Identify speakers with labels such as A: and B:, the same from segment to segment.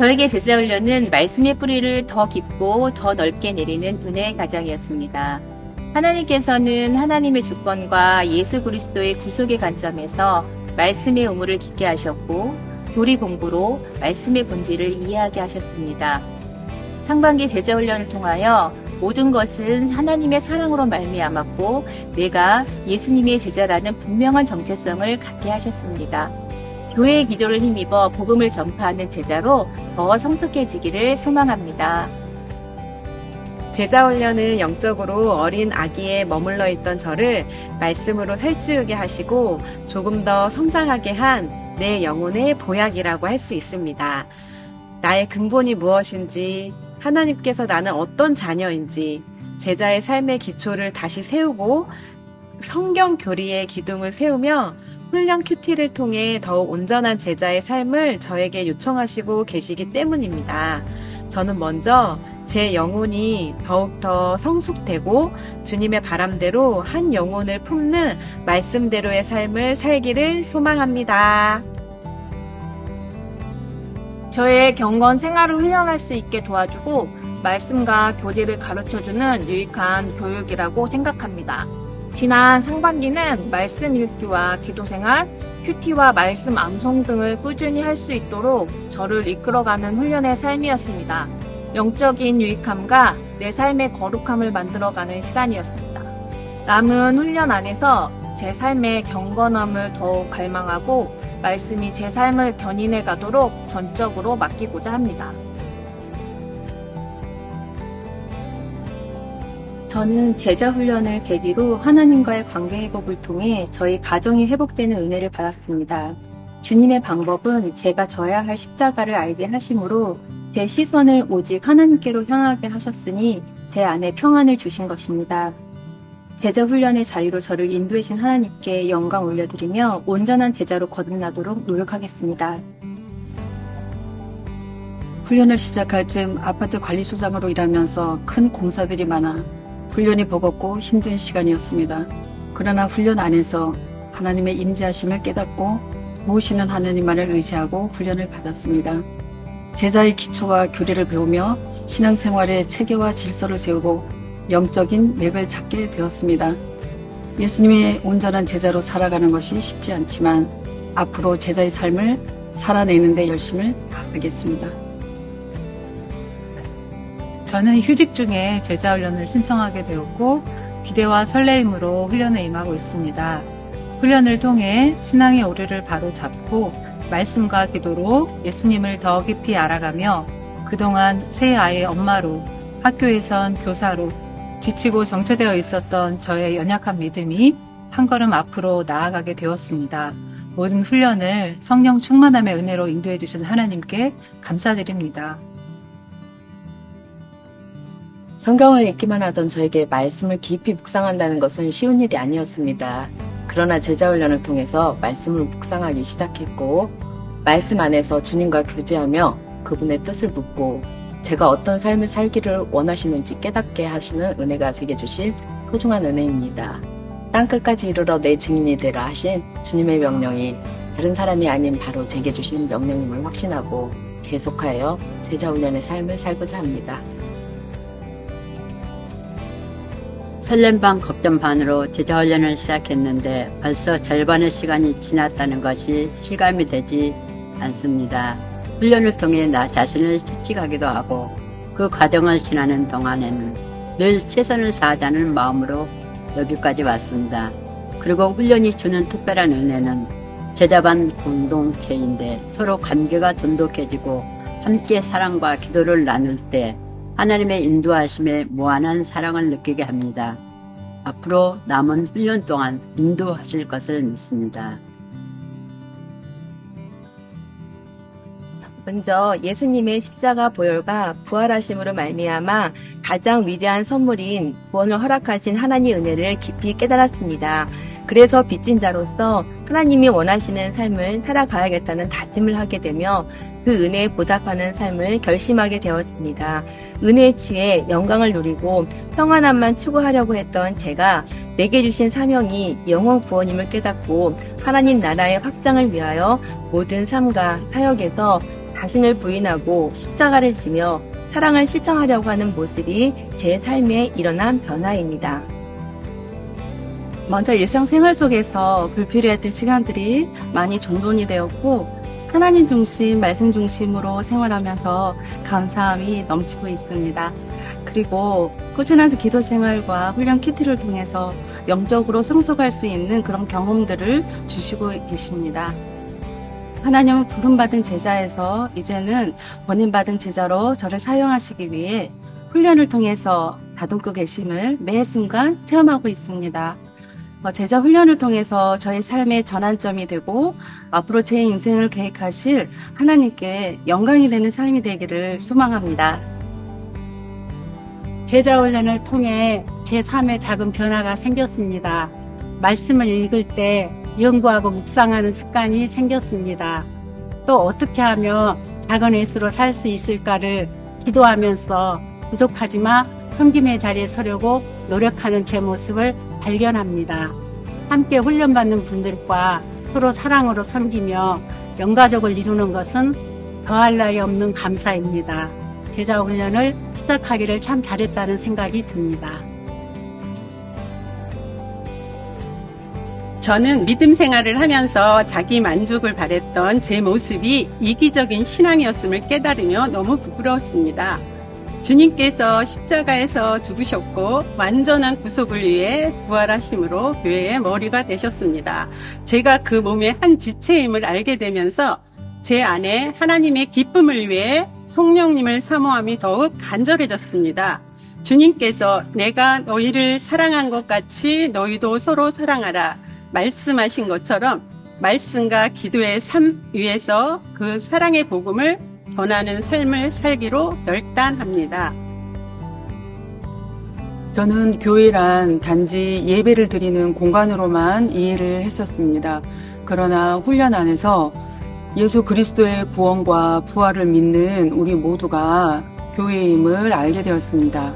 A: 저에게 제자 훈련은 말씀의 뿌리를 더 깊고 더 넓게 내리는 은혜의 과정이었습니다. 하나님께서는 하나님의 주권과 예수 그리스도의 구속의 관점에서 말씀의 의무를 깊게 하셨고 도리 공부로 말씀의 본질을 이해하게 하셨습니다. 상반기 제자 훈련을 통하여 모든 것은 하나님의 사랑으로 말미암았고 내가 예수님의 제자라는 분명한 정체성을 갖게 하셨습니다. 교회의 기도를 힘입어 복음을 전파하는 제자로 더 성숙해지기를 소망합니다.
B: 제자 훈련은 영적으로 어린 아기에 머물러 있던 저를 말씀으로 살찌우게 하시고 조금 더 성장하게 한 내 영혼의 보약이라고 할 수 있습니다. 나의 근본이 무엇인지, 하나님께서 나는 어떤 자녀인지, 제자의 삶의 기초를 다시 세우고 성경 교리의 기둥을 세우며 훈련 큐티를 통해 더욱 온전한 제자의 삶을 저에게 요청하시고 계시기 때문입니다. 저는 먼저 제 영혼이 더욱더 성숙되고 주님의 바람대로 한 영혼을 품는 말씀대로의 삶을 살기를 소망합니다.
C: 저의 경건 생활을 훈련할 수 있게 도와주고 말씀과 교리를 가르쳐주는 유익한 교육이라고 생각합니다. 지난 상반기는 말씀 읽기와 기도생활, 큐티와 말씀 암송 등을 꾸준히 할 수 있도록 저를 이끌어가는 훈련의 삶이었습니다. 영적인 유익함과 내 삶의 거룩함을 만들어가는 시간이었습니다. 남은 훈련 안에서 제 삶의 경건함을 더욱 갈망하고 말씀이 제 삶을 견인해 가도록 전적으로 맡기고자 합니다.
D: 저는 제자 훈련을 계기로 하나님과의 관계 회복을 통해 저희 가정이 회복되는 은혜를 받았습니다. 주님의 방법은 제가 져야 할 십자가를 알게 하심으로 제 시선을 오직 하나님께로 향하게 하셨으니 제 안에 평안을 주신 것입니다. 제자 훈련의 자리로 저를 인도해 주신 하나님께 영광 올려드리며 온전한 제자로 거듭나도록 노력하겠습니다.
E: 훈련을 시작할 즈음 아파트 관리소장으로 일하면서 큰 공사들이 많아 훈련이 버겁고 힘든 시간이었습니다. 그러나 훈련 안에서 하나님의 임재하심을 깨닫고 모으시는 하나님만을 의지하고 훈련을 받았습니다. 제자의 기초와 교리를 배우며 신앙생활의 체계와 질서를 세우고 영적인 맥을 찾게 되었습니다. 예수님의 온전한 제자로 살아가는 것이 쉽지 않지만 앞으로 제자의 삶을 살아내는 데 열심을 다하겠습니다.
F: 저는 휴직 중에 제자 훈련을 신청하게 되었고 기대와 설레임으로 훈련에 임하고 있습니다. 훈련을 통해 신앙의 오류를 바로 잡고 말씀과 기도로 예수님을 더 깊이 알아가며 그동안 새 아이의 엄마로 학교에선 교사로 지치고 정체되어 있었던 저의 연약한 믿음이 한 걸음 앞으로 나아가게 되었습니다. 모든 훈련을 성령 충만함의 은혜로 인도해 주신 하나님께 감사드립니다.
G: 성경을 읽기만 하던 저에게 말씀을 깊이 묵상한다는 것은 쉬운 일이 아니었습니다. 그러나 제자훈련을 통해서 말씀을 묵상하기 시작했고 말씀 안에서 주님과 교제하며 그분의 뜻을 묻고 제가 어떤 삶을 살기를 원하시는지 깨닫게 하시는 은혜가 제게 주신 소중한 은혜입니다. 땅끝까지 이르러 내 증인이 되라 하신 주님의 명령이 다른 사람이 아닌 바로 제게 주신 명령임을 확신하고 계속하여 제자훈련의 삶을 살고자 합니다.
H: 설렘 반 걱정 반으로 제자훈련을 시작했는데 벌써 절반의 시간이 지났다는 것이 실감이 되지 않습니다. 훈련을 통해 나 자신을 채찍하기도 하고 그 과정을 지나는 동안에는 늘 최선을 다하자는 마음으로 여기까지 왔습니다. 그리고 훈련이 주는 특별한 은혜는 제자반 공동체인데 서로 관계가 돈독해지고 함께 사랑과 기도를 나눌 때 하나님의 인도하심에 무한한 사랑을 느끼게 합니다. 앞으로 남은 훈련 동안 인도하실 것을 믿습니다.
B: 먼저 예수님의 십자가 보혈과 부활하심으로 말미암아 가장 위대한 선물인 구원을 허락하신 하나님의 은혜를 깊이 깨달았습니다. 그래서 빚진 자로서 하나님이 원하시는 삶을 살아가야겠다는 다짐을 하게 되며 그 은혜에 보답하는 삶을 결심하게 되었습니다. 은혜에 취해 영광을 누리고 평안함만 추구하려고 했던 제가 내게 주신 사명이 영원 구원임을 깨닫고 하나님 나라의 확장을 위하여 모든 삶과 사역에서
I: 자신을 부인하고 십자가를 지며 사랑을 실천하려고 하는 모습이 제 삶에 일어난 변화입니다.
B: 먼저 일상생활 속에서 불필요했던 시간들이 많이 정돈이 되었고 하나님 중심, 말씀 중심으로 생활하면서 감사함이 넘치고 있습니다. 그리고 꾸준한 기도 생활과 훈련 키트를 통해서 영적으로 성숙할 수 있는 그런 경험들을 주시고 계십니다. 하나님은 부름받은 제자에서 이제는 본인받은 제자로 저를 사용하시기 위해 훈련을 통해서 다듬고 계심을 매 순간 체험하고 있습니다. 제자 훈련을 통해서 저의 삶의 전환점이 되고 앞으로 제 인생을 계획하실 하나님께 영광이 되는 삶이 되기를 소망합니다.
J: 제자 훈련을 통해 제 삶에 작은 변화가 생겼습니다. 말씀을 읽을 때 연구하고 묵상하는 습관이 생겼습니다. 또 어떻게 하면 작은 예수로 살 수 있을까를 기도하면서 부족하지만 섬김의 자리에 서려고 노력하는 제 모습을 발견합니다. 함께 훈련받는 분들과 서로 사랑으로 섬기며 영가족을 이루는 것은 더할 나위 없는 감사입니다. 제자 훈련을 시작하기를 참 잘했다는 생각이 듭니다.
K: 저는 믿음 생활을 하면서 자기 만족을 바랬던 제 모습이 이기적인 신앙이었음을 깨달으며 너무 부끄러웠습니다. 주님께서 십자가에서 죽으셨고 완전한 구속을 위해 부활하심으로 교회의 머리가 되셨습니다. 제가 그 몸의 한 지체임을 알게 되면서 제 안에 하나님의 기쁨을 위해 성령님을 사모함이 더욱 간절해졌습니다. 주님께서 내가 너희를 사랑한 것 같이 너희도 서로 사랑하라 말씀하신 것처럼 말씀과 기도의 삶 위에서 그 사랑의 복음을 전하는 삶을 살기로 결단합니다.
L: 저는 교회란 단지 예배를 드리는 공간으로만 이해를 했었습니다. 그러나 훈련 안에서 예수 그리스도의 구원과 부활을 믿는 우리 모두가 교회임을 알게 되었습니다.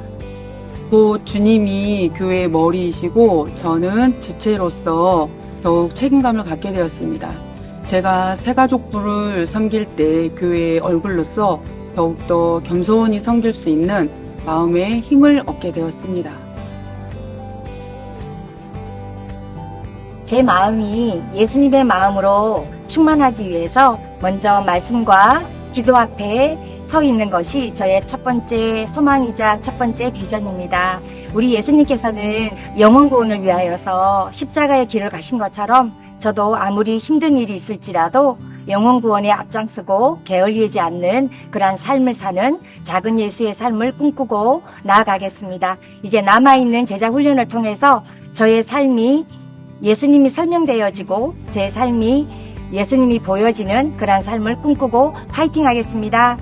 L: 또 주님이 교회의 머리이시고 저는 지체로서 더욱 책임감을 갖게 되었습니다. 제가 새가족부를 섬길 때 교회의 얼굴로서 더욱더 겸손히 섬길 수 있는 마음의 힘을 얻게 되었습니다.
M: 제 마음이 예수님의 마음으로 충만하기 위해서 먼저 말씀과 기도 앞에 서 있는 것이 저의 첫 번째 소망이자 첫 번째 비전입니다. 우리 예수님께서는 영혼 구원을 위하여서 십자가의 길을 가신 것처럼 저도 아무리 힘든 일이 있을지라도 영혼 구원에 앞장서고 게을리지 않는 그러한 삶을 사는 작은 예수의 삶을 꿈꾸고 나아가겠습니다. 이제 남아있는 제자 훈련을 통해서 저의 삶이 예수님이 설명되어지고 제 삶이 예수님이 보여지는 그러한 삶을 꿈꾸고 화이팅 하겠습니다.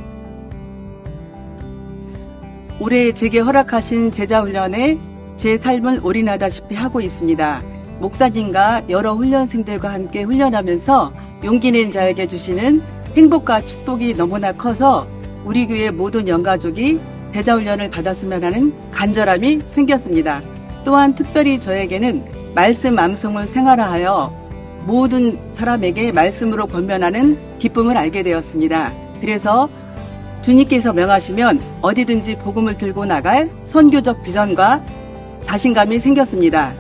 N: 올해 제게 허락하신 제자훈련에 제 삶을 올인하다시피 하고 있습니다. 목사님과 여러 훈련생들과 함께 훈련하면서 용기 낸 자에게 주시는 행복과 축복이 너무나 커서 우리 교회 모든 영가족이 제자훈련을 받았으면 하는 간절함이 생겼습니다. 또한 특별히 저에게는 말씀 암송을 생활화하여 모든 사람에게 말씀으로 권면하는 기쁨을 알게 되었습니다. 그래서 주님께서 명하시면 어디든지 복음을 들고 나갈 선교적 비전과 자신감이 생겼습니다.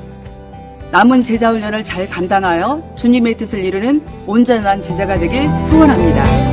N: 남은 제자훈련을 잘 감당하여 주님의 뜻을 이루는 온전한 제자가 되길 소원합니다.